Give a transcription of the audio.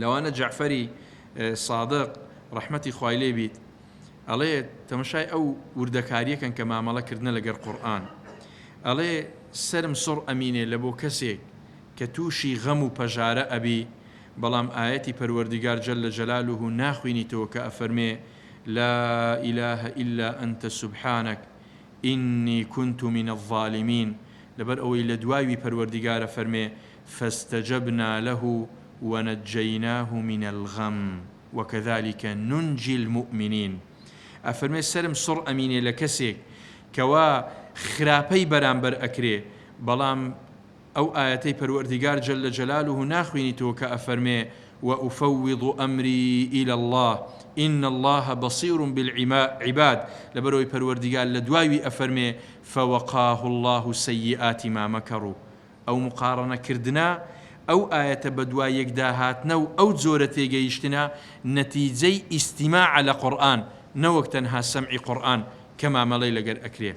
لەوانە جعفەری صادق ڕەحمەتی خوای لێ بیت ئەڵێ تەماشای ئەو وردەکاریەکەن کە مامەڵەکردنە لەگەڵ قورئان ئەڵێ سرم سڕ ئەمینێ لە بۆ کەسێک کە تووشی غەم و پەژارە ئەبی بەڵام ئاەتی پەروەردیگار جەل جەلالوه ناخوێنیتەوە کە ئەفەرمێ لا إله إلا أنت سبحانك إني كنت من الظالمين لبر أوي لدواوي پروردگار فرمي فاستجبنا له ونجيناه من الغم وكذلك ننجي المؤمنين أفرمي سرم صر أميني لكسيك كوا خراپەی بەرامبەر ئەکرێ بەڵام ئەو ئاەتەی پەروەردیگار جەل جەلالوه ناخوێنیتەوە کە ئەفەرمێ وأفوض أمري إلى الله إن الله بصير بالعباد لبروي پەروەردیگار لە دواوی ئەفەرمێ فوقاه الله سيئات ما مكروا أو مقارنة كردنا أو آية بدوا يكدا هاتنا أو زورة تيجيشتنا نتيجة استماع على قرآن نوك تنها سمع قرآن كما ملي لقر أكريه